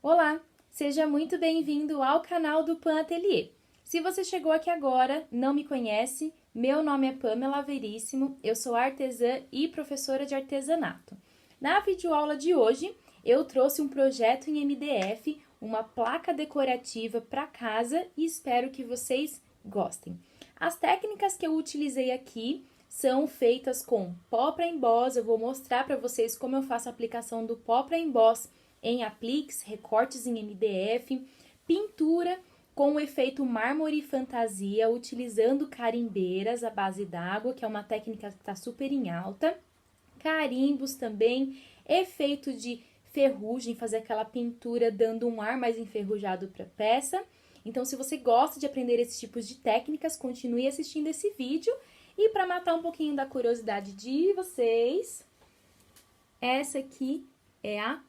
Olá, seja muito bem-vindo ao canal do Pan Atelier. Se você chegou aqui agora, não me conhece, meu nome é Pamela Veríssimo, eu sou artesã e professora de artesanato. Na videoaula de hoje, eu trouxe um projeto em MDF, uma placa decorativa para casa e espero que vocês gostem. As técnicas que eu utilizei aqui são feitas com pó para emboss, eu vou mostrar para vocês como eu faço a aplicação do pó para emboss em apliques, recortes em MDF, pintura com o efeito mármore fantasia, utilizando carimbeiras à base d'água, que é uma técnica que está super em alta, carimbos também, efeito de ferrugem, fazer aquela pintura dando um ar mais enferrujado para a peça. Então, se você gosta de aprender esses tipos de técnicas, continue assistindo esse vídeo. E para matar um pouquinho da curiosidade de vocês, essa aqui é a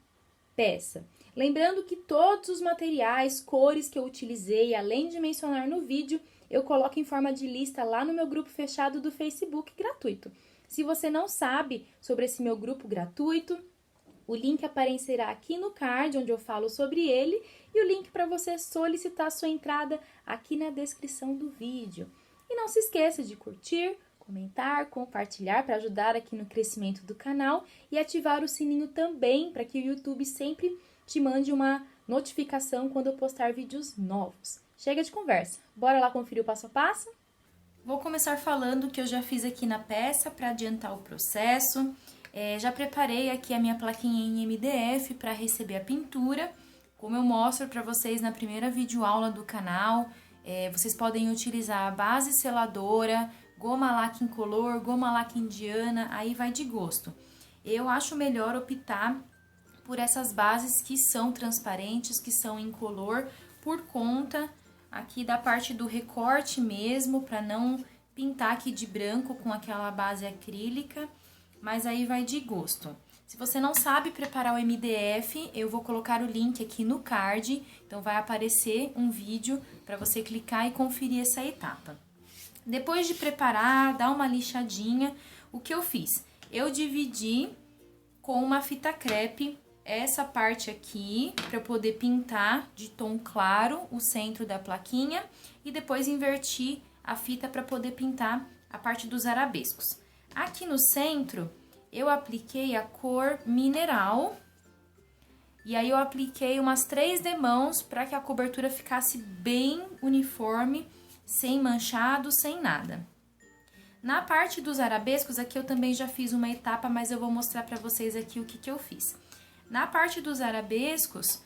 peça. Lembrando que todos os materiais, cores que eu utilizei, além de mencionar no vídeo, eu coloco em forma de lista lá no meu grupo fechado do Facebook gratuito. Se você não sabe sobre esse meu grupo gratuito, o link aparecerá aqui no card, onde eu falo sobre ele, e o link para você solicitar sua entrada aqui na descrição do vídeo. E não se esqueça de curtir, comentar, compartilhar para ajudar aqui no crescimento do canal e ativar o sininho também para que o YouTube sempre te mande uma notificação quando eu postar vídeos novos. Chega de conversa, bora lá conferir o passo a passo? Vou começar falando o que eu já fiz aqui na peça para adiantar o processo. Já preparei aqui a minha plaquinha em MDF para receber a pintura, como eu mostro para vocês na primeira videoaula do canal. Vocês podem utilizar a base seladora, goma laque incolor, goma laque indiana, aí vai de gosto. Eu acho melhor optar por essas bases que são transparentes, que são incolor, por conta aqui da parte do recorte mesmo, para não pintar aqui de branco com aquela base acrílica, mas aí vai de gosto. Se você não sabe preparar o MDF, eu vou colocar o link aqui no card, então vai aparecer um vídeo para você clicar e conferir essa etapa. Depois de preparar, dar uma lixadinha, o que eu fiz? Eu dividi com uma fita crepe essa parte aqui, para eu poder pintar de tom claro o centro da plaquinha, e depois inverti a fita para poder pintar a parte dos arabescos. Aqui no centro, eu apliquei a cor mineral, e aí eu apliquei umas 3 demãos para que a cobertura ficasse bem uniforme, sem manchado, sem nada. Na parte dos arabescos, aqui eu também já fiz uma etapa, mas eu vou mostrar para vocês aqui o que eu fiz. Na parte dos arabescos,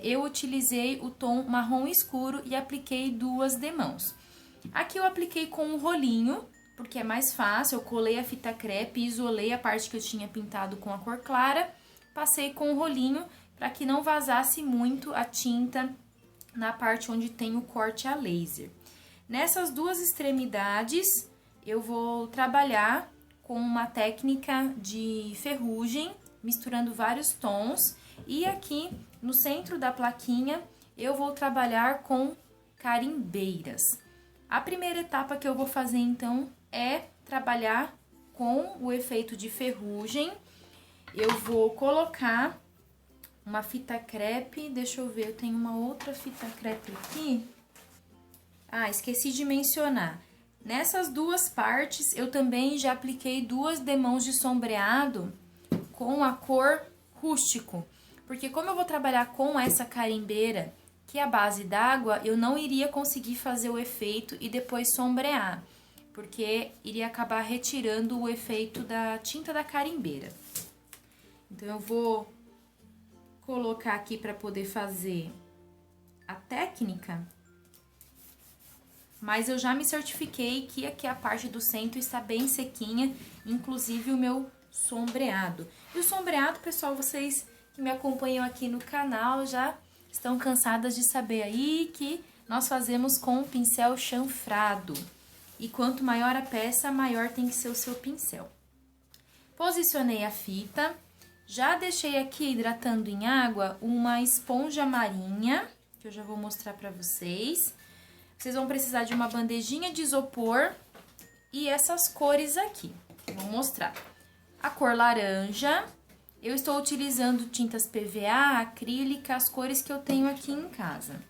eu utilizei o tom marrom escuro e apliquei 2 demãos. Aqui eu apliquei com um rolinho, porque é mais fácil, eu colei a fita crepe e isolei a parte que eu tinha pintado com a cor clara, passei com o rolinho para que não vazasse muito a tinta na parte onde tem o corte a laser. Nessas 2 extremidades, eu vou trabalhar com uma técnica de ferrugem, misturando vários tons, e aqui no centro da plaquinha, eu vou trabalhar com carimbeiras. A primeira etapa que eu vou fazer, então, é trabalhar com o efeito de ferrugem. Eu vou colocar uma fita crepe, deixa eu ver, eu tenho uma outra fita crepe aqui. Ah, esqueci de mencionar. Nessas 2 partes, eu também já apliquei 2 demãos de sombreado com a cor rústico. Porque como eu vou trabalhar com essa carimbeira, que é a base d'água, eu não iria conseguir fazer o efeito e depois sombrear, porque iria acabar retirando o efeito da tinta da carimbeira. Então, eu vou colocar aqui para poder fazer a técnica, mas eu já me certifiquei que aqui a parte do centro está bem sequinha, inclusive o meu sombreado. E o sombreado, pessoal, vocês que me acompanham aqui no canal já estão cansadas de saber aí que nós fazemos com pincel chanfrado. E quanto maior a peça, maior tem que ser o seu pincel. Posicionei a fita, já deixei aqui hidratando em água uma esponja marinha, que eu já vou mostrar para vocês. Vocês vão precisar de uma bandejinha de isopor e essas cores aqui. Vou mostrar. A cor laranja, Eu estou utilizando tintas PVA, acrílica, as cores que eu tenho aqui em casa.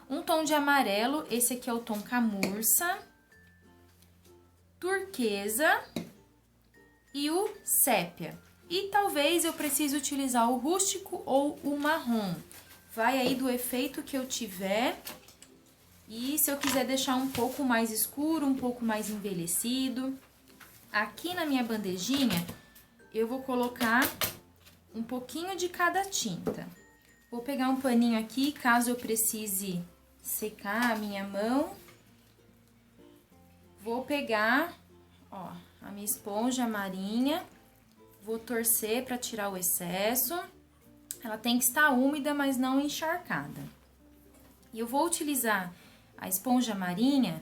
Um tom de amarelo, esse aqui é o tom camurça, turquesa e o sépia. E talvez eu precise utilizar o rústico ou o marrom. Vai aí do efeito que eu tiver. E se eu quiser deixar um pouco mais escuro, um pouco mais envelhecido. Aqui na minha bandejinha, eu vou colocar um pouquinho de cada tinta. Vou pegar um paninho aqui, caso eu precise secar a minha mão. Vou pegar, ó, a minha esponja marinha. Vou torcer para tirar o excesso. Ela tem que estar úmida, mas não encharcada. E eu vou utilizar a esponja marinha,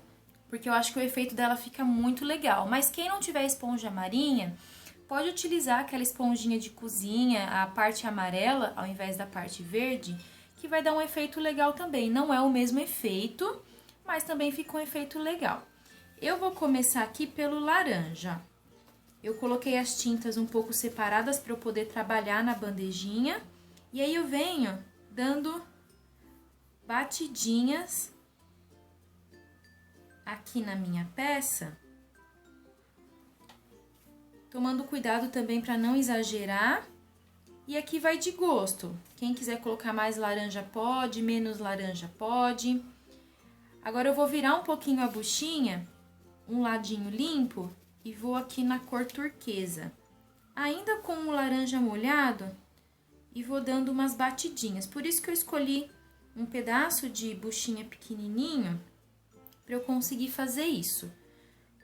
porque eu acho que o efeito dela fica muito legal. Mas quem não tiver esponja marinha, pode utilizar aquela esponjinha de cozinha, a parte amarela, ao invés da parte verde, que vai dar um efeito legal também. Não é o mesmo efeito, mas também fica um efeito legal. Eu vou começar aqui pelo laranja. Eu coloquei as tintas um pouco separadas para eu poder trabalhar na bandejinha. E aí eu venho dando batidinhas aqui na minha peça, tomando cuidado também para não exagerar. E aqui vai de gosto. Quem quiser colocar mais laranja pode, menos laranja pode. Agora eu vou virar um pouquinho a buchinha, um ladinho limpo, e vou aqui na cor turquesa. Ainda com o laranja molhado, e vou dando umas batidinhas. Por isso que eu escolhi um pedaço de buchinha pequenininho, para eu conseguir fazer isso.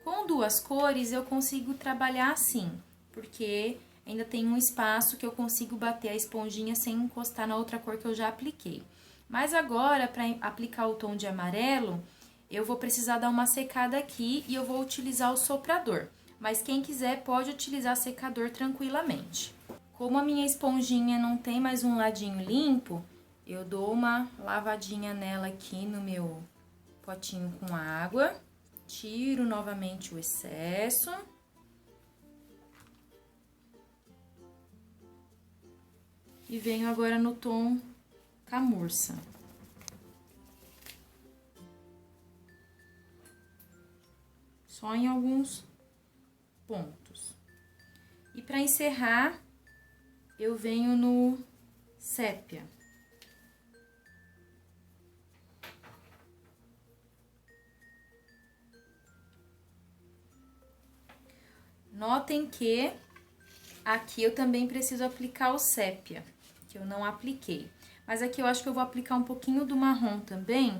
Com duas cores eu consigo trabalhar assim, porque ainda tem um espaço que eu consigo bater a esponjinha sem encostar na outra cor que eu já apliquei. Mas agora, para aplicar o tom de amarelo, eu vou precisar dar uma secada aqui e eu vou utilizar o soprador. Mas quem quiser pode utilizar secador tranquilamente. Como a minha esponjinha não tem mais um ladinho limpo, eu dou uma lavadinha nela aqui no meu potinho com água, tiro novamente o excesso. E venho agora no tom camurça. Só em alguns pontos. E para encerrar, eu venho no sépia. Notem que aqui eu também preciso aplicar o sépia, que eu não apliquei. Mas aqui eu acho que eu vou aplicar um pouquinho do marrom também,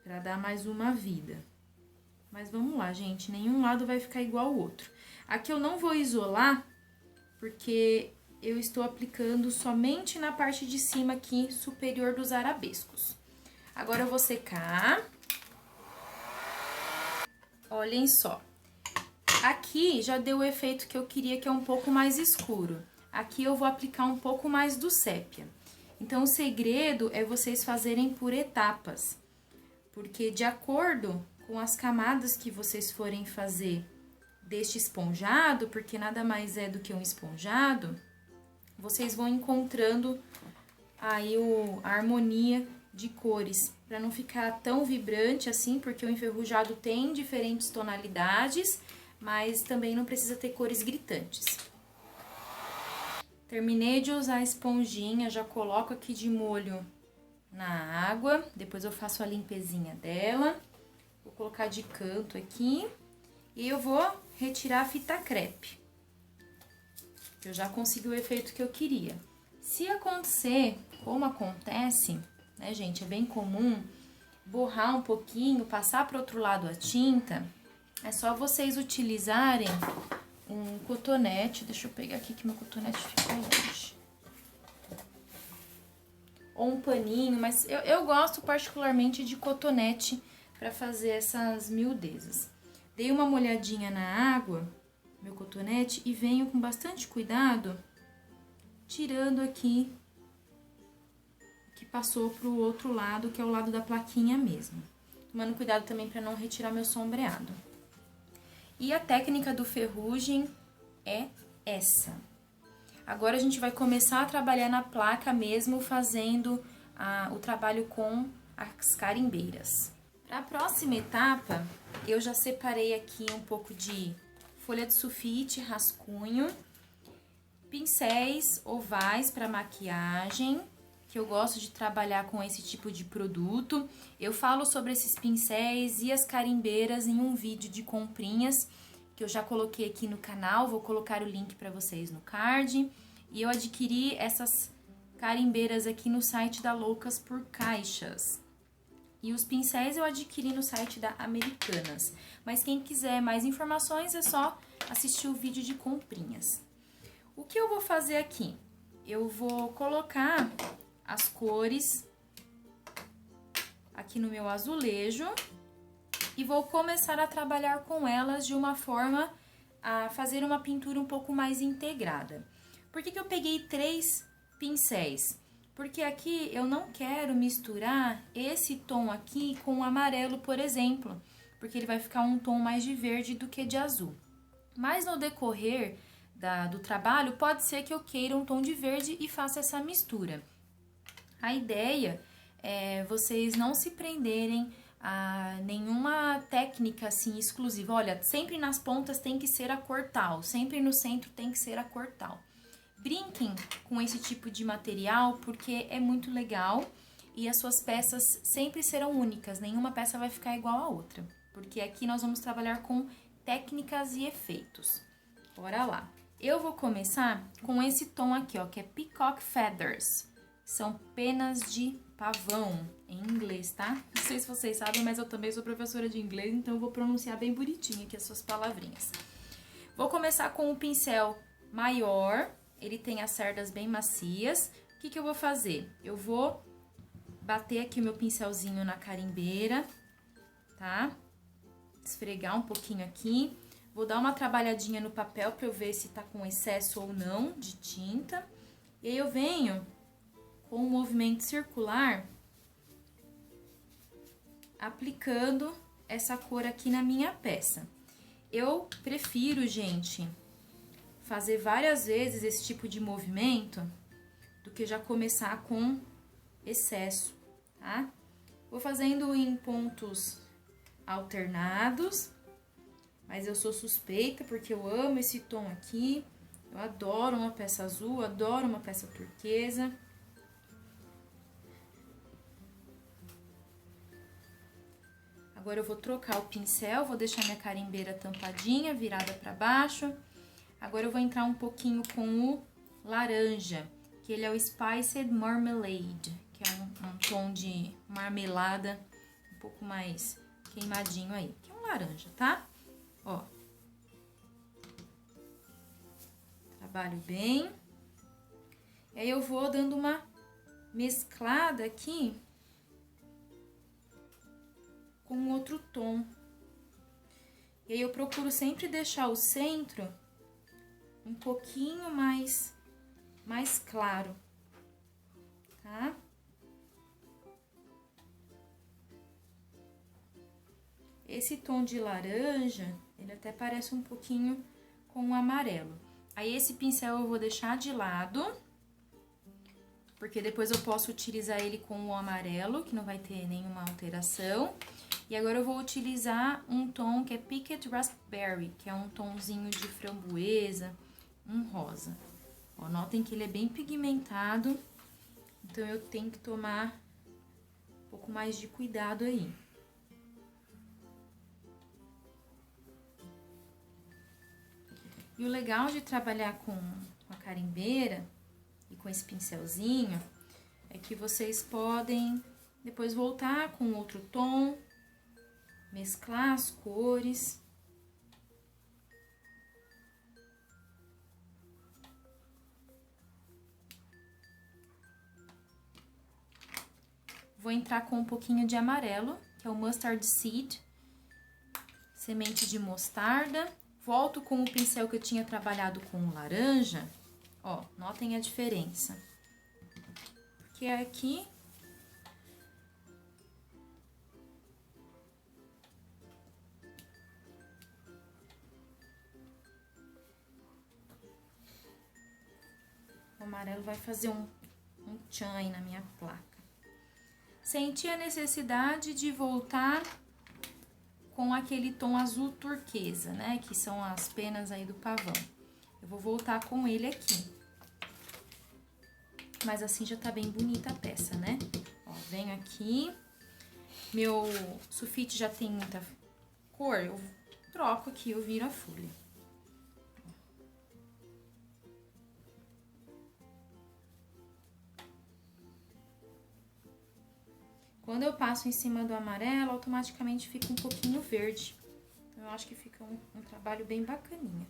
para dar mais uma vida. Mas vamos lá, gente, nenhum lado vai ficar igual ao outro. Aqui eu não vou isolar, porque eu estou aplicando somente na parte de cima aqui, superior dos arabescos. Agora eu vou secar. Olhem só. Aqui já deu o efeito que eu queria, que é um pouco mais escuro. Aqui eu vou aplicar um pouco mais do sépia. Então, o segredo é vocês fazerem por etapas. Porque de acordo com as camadas que vocês forem fazer deste esponjado, porque nada mais é do que um esponjado, vocês vão encontrando aí a harmonia de cores, para não ficar tão vibrante assim, porque o enferrujado tem diferentes tonalidades, mas também não precisa ter cores gritantes. Terminei de usar a esponjinha, já coloco aqui de molho na água, depois eu faço a limpezinha dela. Vou colocar de canto aqui e eu vou retirar a fita crepe. Eu já consegui o efeito que eu queria. Se acontecer, como acontece, né, gente, é bem comum borrar um pouquinho, passar para o outro lado a tinta, é só vocês utilizarem um cotonete. Deixa eu pegar aqui que meu cotonete ficou longe. Ou um paninho, mas eu gosto particularmente de cotonete para fazer essas miudezas. Dei uma molhadinha na água, meu cotonete, e venho com bastante cuidado, tirando aqui que passou pro outro lado, que é o lado da plaquinha mesmo. Tomando cuidado também para não retirar meu sombreado. E a técnica do ferrugem é essa. Agora a gente vai começar a trabalhar na placa mesmo, fazendo o trabalho com as carimbeiras. Para a próxima etapa, eu já separei aqui um pouco de folha de sulfite, rascunho, pincéis ovais para maquiagem, que eu gosto de trabalhar com esse tipo de produto. Eu falo sobre esses pincéis e as carimbeiras em um vídeo de comprinhas, que eu já coloquei aqui no canal, vou colocar o link para vocês no card. E eu adquiri essas carimbeiras aqui no site da Loucas por Caixas. E os pincéis eu adquiri no site da Americanas. Mas quem quiser mais informações é só assistir o vídeo de comprinhas. O que eu vou fazer aqui? Eu vou colocar as cores aqui no meu azulejo e vou começar a trabalhar com elas de uma forma a fazer uma pintura um pouco mais integrada. Por que eu peguei 3 pincéis? Porque aqui eu não quero misturar esse tom aqui com o amarelo, por exemplo, porque ele vai ficar um tom mais de verde do que de azul. Mas no decorrer do trabalho, pode ser que eu queira um tom de verde e faça essa mistura. A ideia é vocês não se prenderem a nenhuma técnica assim exclusiva. Olha, sempre nas pontas tem que ser a cor tal, sempre no centro tem que ser a cor tal. Brinquem com esse tipo de material porque é muito legal e as suas peças sempre serão únicas, nenhuma peça vai ficar igual a outra, porque aqui nós vamos trabalhar com técnicas e efeitos. Bora lá! Eu vou começar com esse tom aqui, ó, que é Peacock Feathers. São penas de pavão, em inglês, tá? Não sei se vocês sabem, mas eu também sou professora de inglês, então eu vou pronunciar bem bonitinho aqui as suas palavrinhas. Vou começar com um pincel maior, ele tem as cerdas bem macias. O que eu vou fazer? Eu vou bater aqui o meu pincelzinho na carimbeira, tá? Esfregar um pouquinho aqui. Vou dar uma trabalhadinha no papel pra eu ver se tá com excesso ou não de tinta. E aí eu venho com um movimento circular aplicando essa cor aqui na minha peça. Eu prefiro, gente, fazer várias vezes esse tipo de movimento do que já começar com excesso, tá? Vou fazendo em pontos alternados, mas eu sou suspeita porque eu amo esse tom aqui. Eu adoro uma peça azul, adoro uma peça turquesa. Agora eu vou trocar o pincel, vou deixar minha carimbeira tampadinha, virada para baixo. Agora eu vou entrar um pouquinho com o laranja, que ele é o Spiced Marmalade, que é um tom de marmelada um pouco mais queimadinho aí, que é um laranja, tá? Ó. Trabalho bem. E aí eu vou dando uma mesclada aqui com outro tom. E aí eu procuro sempre deixar o centro um pouquinho mais claro, tá? Esse tom de laranja, ele até parece um pouquinho com o amarelo. Aí esse pincel eu vou deixar de lado, porque depois eu posso utilizar ele com o amarelo, que não vai ter nenhuma alteração. E agora eu vou utilizar um tom que é Piquet Raspberry, que é um tomzinho de framboesa, um rosa. Ó, notem que ele é bem pigmentado, então eu tenho que tomar um pouco mais de cuidado aí. E o legal de trabalhar com a carimbeira e com esse pincelzinho é que vocês podem depois voltar com outro tom, mesclar as cores. Vou entrar com um pouquinho de amarelo, que é o Mustard Seed, semente de mostarda. Volto com o pincel que eu tinha trabalhado com o laranja. Ó, notem a diferença. Porque aqui o amarelo vai fazer um tchan aí na minha placa. Senti a necessidade de voltar com aquele tom azul turquesa, né? Que são as penas aí do pavão. Eu vou voltar com ele aqui. Mas assim já tá bem bonita a peça, né? Ó, venho aqui. Meu sulfite já tem muita cor, eu troco aqui, eu viro a folha. Quando eu passo em cima do amarelo, automaticamente fica um pouquinho verde. Então, eu acho que fica um trabalho bem bacaninha.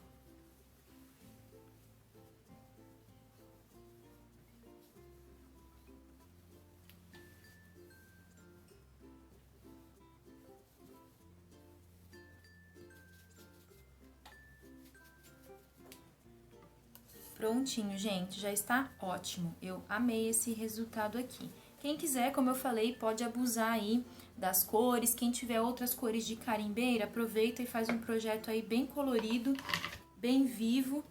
Prontinho, gente, já está ótimo. Eu amei esse resultado aqui. Quem quiser, como eu falei, pode abusar aí das cores. Quem tiver outras cores de carimbeira, aproveita e faz um projeto aí bem colorido, bem vivo,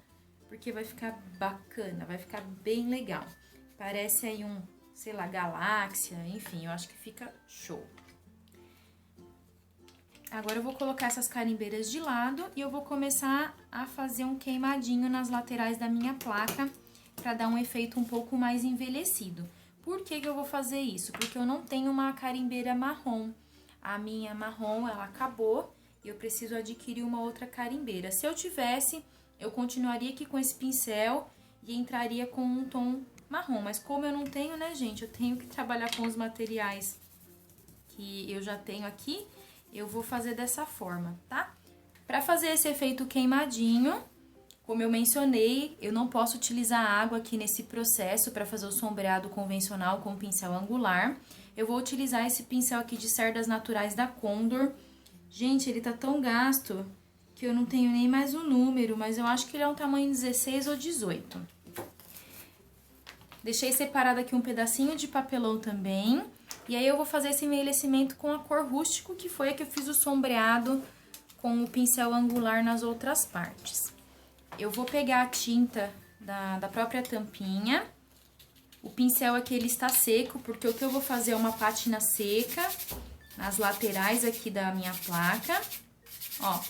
porque vai ficar bacana, vai ficar bem legal. Parece aí sei lá, galáxia, enfim, eu acho que fica show. Agora eu vou colocar essas carimbeiras de lado e eu vou começar a fazer um queimadinho nas laterais da minha placa para dar um efeito um pouco mais envelhecido. Por que que eu vou fazer isso? Porque eu não tenho uma carimbeira marrom. A minha marrom, ela acabou e eu preciso adquirir uma outra carimbeira. Se eu tivesse, eu continuaria aqui com esse pincel e entraria com um tom marrom. Mas como eu não tenho, né, gente? Eu tenho que trabalhar com os materiais que eu já tenho aqui. Eu vou fazer dessa forma, tá? Para fazer esse efeito queimadinho, como eu mencionei, eu não posso utilizar água aqui nesse processo para fazer o sombreado convencional com pincel angular. Eu vou utilizar esse pincel aqui de cerdas naturais da Condor. Gente, ele tá tão gasto que eu não tenho nem mais o número, mas eu acho que ele é um tamanho 16 ou 18. Deixei separado aqui um pedacinho de papelão também. E aí eu vou fazer esse envelhecimento com a cor rústico, que foi a que eu fiz o sombreado com o pincel angular nas outras partes. Eu vou pegar a tinta da própria tampinha. O pincel aqui, ele está seco, porque o que eu vou fazer é uma pátina seca nas laterais aqui da minha placa. Ó,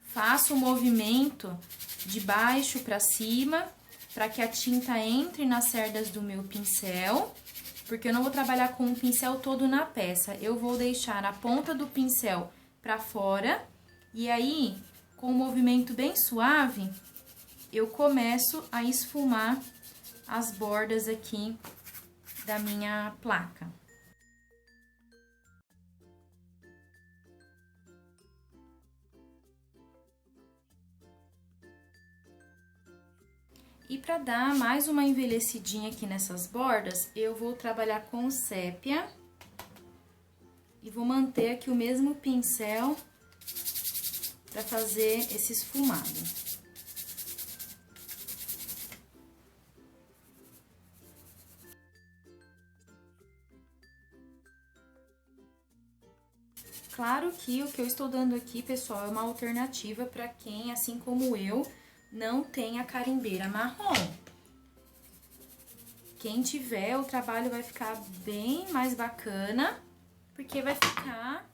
faço o movimento de baixo para cima, para que a tinta entre nas cerdas do meu pincel, porque eu não vou trabalhar com o pincel todo na peça. Eu vou deixar a ponta do pincel para fora, e aí, com um movimento bem suave, eu começo a esfumar as bordas aqui da minha placa. E para dar mais uma envelhecidinha aqui nessas bordas, eu vou trabalhar com sépia e vou manter aqui o mesmo pincel para fazer esse esfumado. Claro que o que eu estou dando aqui, pessoal, é uma alternativa para quem, assim como eu, não tem a carimbeira marrom. Quem tiver, o trabalho vai ficar bem mais bacana, porque vai ficar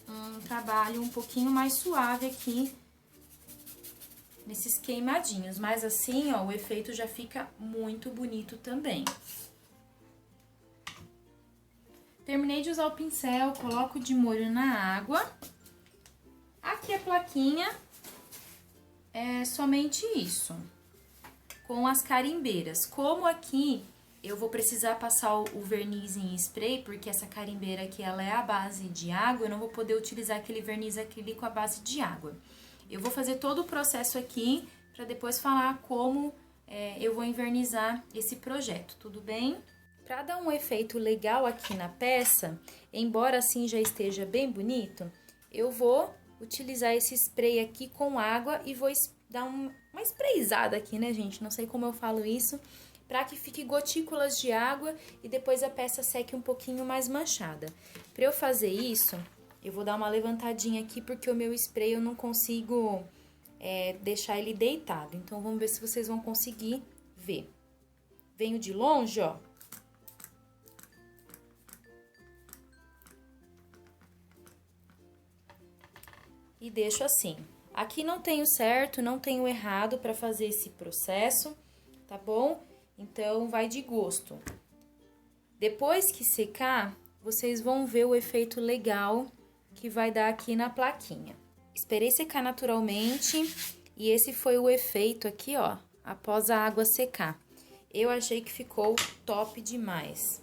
um trabalho um pouquinho mais suave aqui nesses queimadinhos. Mas assim, ó, o efeito já fica muito bonito também. Terminei de usar o pincel, coloco de molho na água. Aqui a plaquinha é somente isso, com as carimbeiras. Como aqui eu vou precisar passar o verniz em spray, porque essa carimbeira aqui ela é a base de água, eu não vou poder utilizar aquele verniz acrílico à base de água. Eu vou fazer todo o processo aqui para depois falar como eu vou envernizar esse projeto, tudo bem? Para dar um efeito legal aqui na peça, embora assim já esteja bem bonito, eu vou utilizar esse spray aqui com água e vou dar uma sprayzada aqui, né, gente? Não sei como eu falo isso, para que fique gotículas de água e depois a peça seque um pouquinho mais manchada. Para eu fazer isso, eu vou dar uma levantadinha aqui, porque o meu spray eu não consigo deixar ele deitado. Então, vamos ver se vocês vão conseguir ver. venho de longe, ó. E deixo assim. Aqui não tem o certo, não tem o errado para fazer esse processo, tá bom? Então, vai de gosto. Depois que secar, vocês vão ver o efeito legal que vai dar aqui na plaquinha. Esperei secar naturalmente e esse foi o efeito aqui, ó, após a água secar. Eu achei que ficou top demais.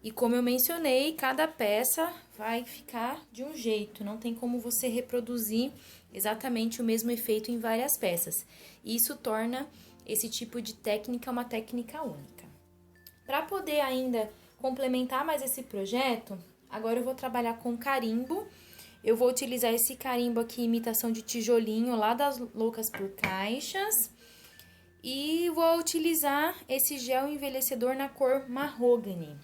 E como eu mencionei, cada peça vai ficar de um jeito, não tem como você reproduzir exatamente o mesmo efeito em várias peças. E isso torna esse tipo de técnica uma técnica única. Para poder ainda complementar mais esse projeto, agora eu vou trabalhar com carimbo. Eu vou utilizar esse carimbo aqui, imitação de tijolinho, lá das Loucas por Caixas. E vou utilizar esse gel envelhecedor na cor Mahogany.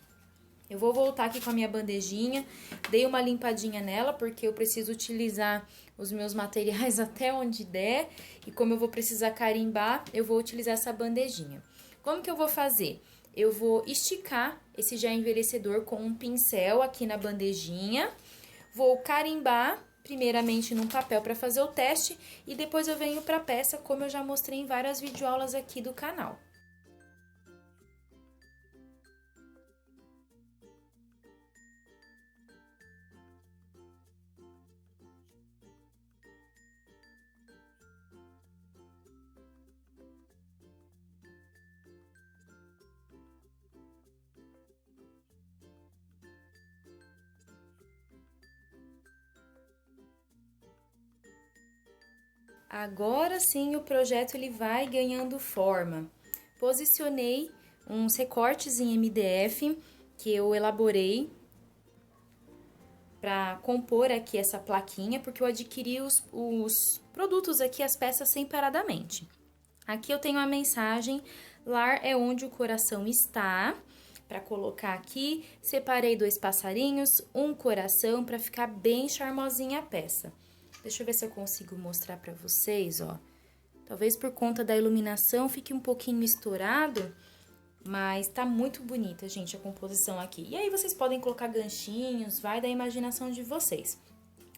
Eu vou voltar aqui com a minha bandejinha, dei uma limpadinha nela, porque eu preciso utilizar os meus materiais até onde der. E como eu vou precisar carimbar, eu vou utilizar essa bandejinha. Como que eu vou fazer? Eu vou esticar esse gel envelhecedor com um pincel aqui na bandejinha. Vou carimbar, primeiramente num papel para fazer o teste. E depois eu venho para a peça, como eu já mostrei em várias videoaulas aqui do canal. Agora sim o projeto ele vai ganhando forma. Posicionei uns recortes em MDF que eu elaborei para compor aqui essa plaquinha, porque eu adquiri os produtos aqui, as peças separadamente. Aqui eu tenho a mensagem, lar é onde o coração está, para colocar aqui. Separei 2 passarinhos, um coração, para ficar bem charmosinha a peça. Deixa eu ver se eu consigo mostrar para vocês, ó. Talvez por conta da iluminação fique um pouquinho estourado, mas tá muito bonita, gente, a composição aqui. E aí vocês podem colocar ganchinhos, vai da imaginação de vocês.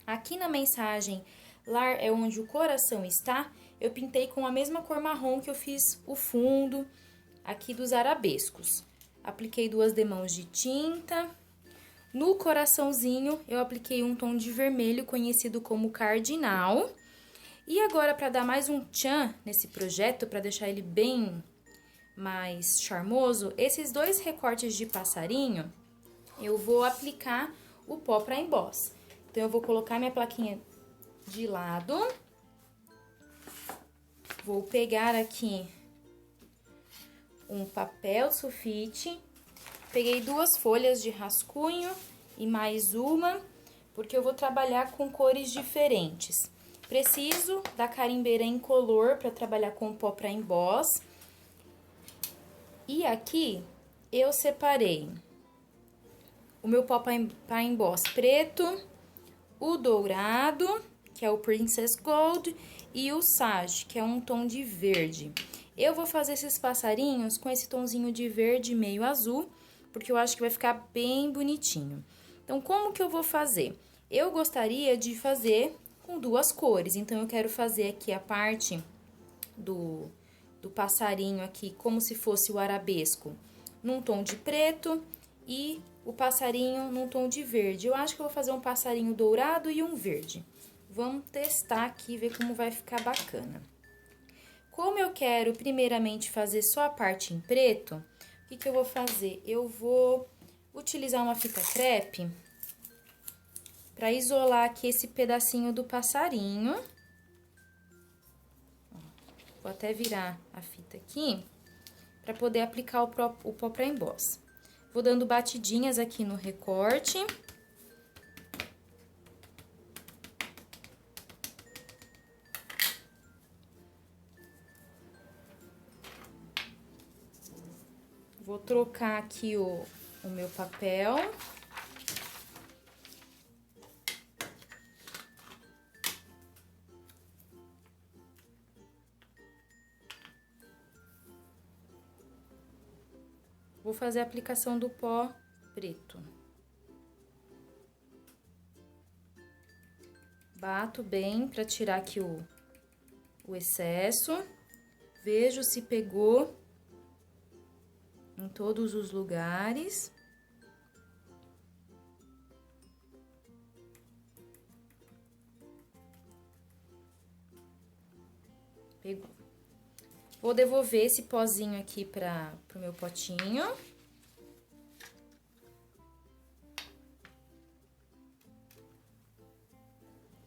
Aqui na mensagem, lar é onde o coração está, eu pintei com a mesma cor marrom que eu fiz o fundo aqui dos arabescos. Apliquei 2 demãos de tinta. No coraçãozinho, eu apliquei um tom de vermelho conhecido como cardinal. E agora, para dar mais um tchan nesse projeto, para deixar ele bem mais charmoso, esses 2 recortes de passarinho, eu vou aplicar o pó para emboss. Então, eu vou colocar minha plaquinha de lado. Vou pegar aqui um papel sulfite. Peguei 2 folhas de rascunho e mais uma, porque eu vou trabalhar com cores diferentes. Preciso da carimbeira incolor para trabalhar com pó para emboss. E aqui eu separei o meu pó para emboss preto, o dourado, que é o Princess Gold, e o Sage, que é um tom de verde. Eu vou fazer esses passarinhos com esse tonzinho de verde meio azul, porque eu acho que vai ficar bem bonitinho. Então, como que eu vou fazer? Eu gostaria de fazer com 2 cores, então eu quero fazer aqui a parte do passarinho aqui, como se fosse o arabesco, num tom de preto e o passarinho num tom de verde. Eu acho que eu vou fazer um passarinho dourado e um verde. Vamos testar aqui e ver como vai ficar bacana. Como eu quero primeiramente fazer só a parte em preto, o que eu vou fazer? Eu vou utilizar uma fita crepe para isolar aqui esse pedacinho do passarinho. Vou até virar a fita aqui para poder aplicar o pó para emboss. Vou dando batidinhas aqui no recorte. Vou trocar aqui o meu papel. Vou fazer a aplicação do pó preto. Bato bem para tirar aqui o excesso. Vejo se pegou em todos os lugares. Pegou. Vou devolver esse pozinho aqui pro meu potinho.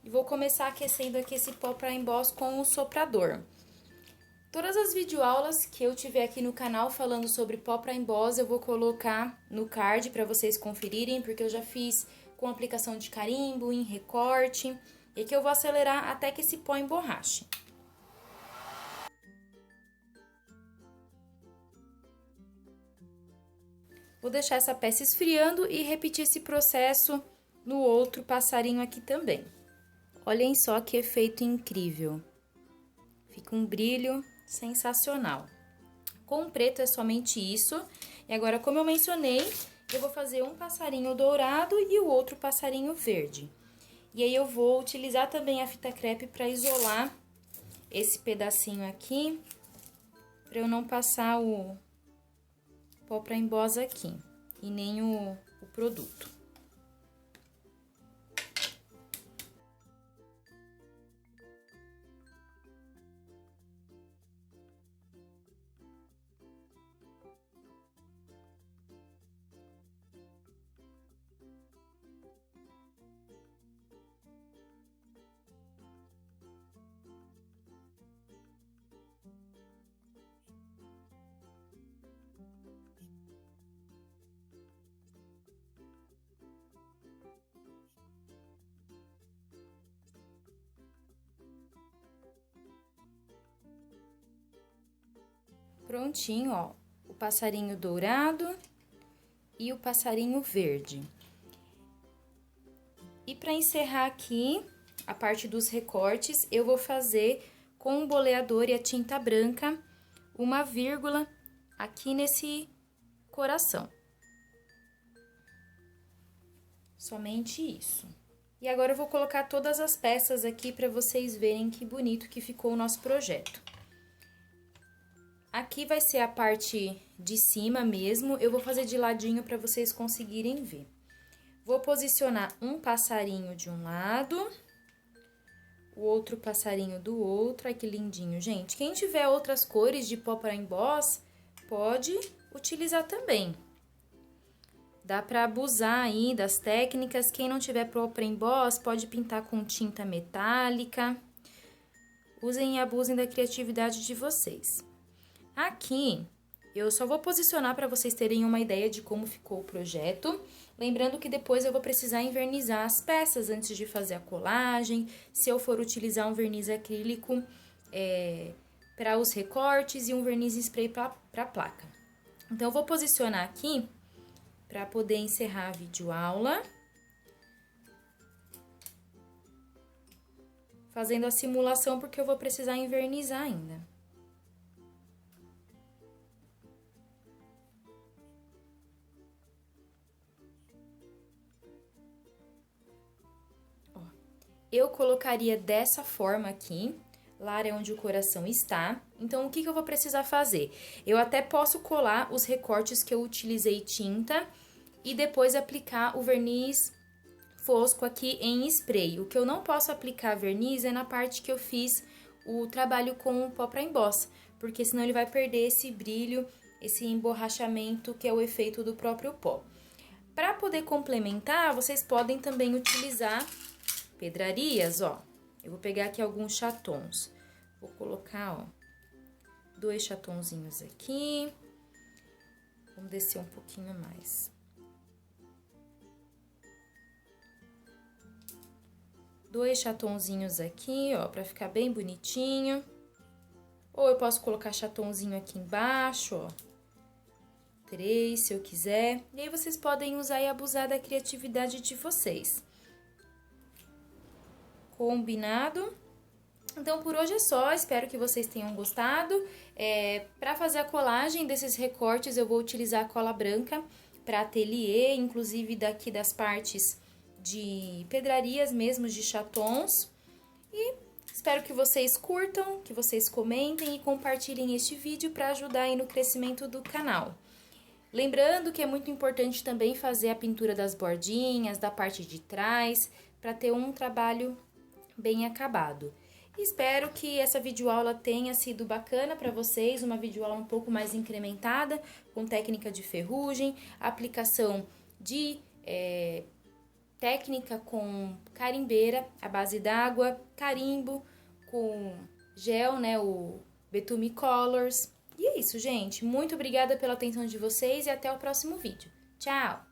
E vou começar aquecendo aqui esse pó para emboss com o soprador. Todas as videoaulas que eu tiver aqui no canal falando sobre pó para emboss, eu vou colocar no card para vocês conferirem, porque eu já fiz com aplicação de carimbo, em recorte, e que eu vou acelerar até que esse pó emborrache. Vou deixar essa peça esfriando e repetir esse processo no outro passarinho aqui também. Olhem só que efeito incrível. Fica um brilho sensacional. Com o preto é somente isso. E agora, como eu mencionei, eu vou fazer um passarinho dourado e o outro passarinho verde. E aí eu vou utilizar também a fita crepe para isolar esse pedacinho aqui, para eu não passar o pó para emboss aqui, e nem o produto. Prontinho, ó, o passarinho dourado e o passarinho verde. E para encerrar aqui a parte dos recortes, eu vou fazer com o boleador e a tinta branca uma vírgula aqui nesse coração. Somente isso. E agora eu vou colocar todas as peças aqui para vocês verem que bonito que ficou o nosso projeto. Aqui vai ser a parte de cima mesmo, eu vou fazer de ladinho para vocês conseguirem ver. Vou posicionar um passarinho de um lado, o outro passarinho do outro. Ai, que lindinho, gente. Quem tiver outras cores de pó para emboss, pode utilizar também. Dá para abusar aí das técnicas. Quem não tiver pó para emboss, pode pintar com tinta metálica. Usem e abusem da criatividade de vocês. Aqui, eu só vou posicionar para vocês terem uma ideia de como ficou o projeto. Lembrando que depois eu vou precisar envernizar as peças antes de fazer a colagem. Se eu for utilizar um verniz acrílico para os recortes e um verniz spray para a placa. Então, eu vou posicionar aqui para poder encerrar a videoaula. Fazendo a simulação, porque eu vou precisar envernizar ainda. Eu colocaria dessa forma aqui, lá é onde o coração está. Então, o que eu vou precisar fazer? Eu até posso colar os recortes que eu utilizei tinta e depois aplicar o verniz fosco aqui em spray. O que eu não posso aplicar verniz é na parte que eu fiz o trabalho com o pó para emboss, porque senão ele vai perder esse brilho, esse emborrachamento que é o efeito do próprio pó. Para poder complementar, vocês podem também utilizar pedrarias, ó. Eu vou pegar aqui alguns chatons. Vou colocar, ó, 2 chatonzinhos aqui. Vamos descer um pouquinho mais. 2 chatonzinhos aqui, ó, pra ficar bem bonitinho. Ou eu posso colocar chatonzinho aqui embaixo, ó. 3, se eu quiser. E aí, vocês podem usar e abusar da criatividade de vocês. Combinado? Então, por hoje é só, espero que vocês tenham gostado. Para fazer a colagem desses recortes, eu vou utilizar a cola branca para ateliê, inclusive daqui das partes de pedrarias mesmo, de chatons. E espero que vocês curtam, que vocês comentem e compartilhem este vídeo para ajudar aí no crescimento do canal. Lembrando que é muito importante também fazer a pintura das bordinhas, da parte de trás, para ter um trabalho bem acabado. Espero que essa videoaula tenha sido bacana para vocês, uma videoaula um pouco mais incrementada, com técnica de ferrugem, aplicação de técnica com carimbeira, à base d'água, carimbo, com gel, né, o Betume Colors. E é isso, gente. Muito obrigada pela atenção de vocês e até o próximo vídeo. Tchau!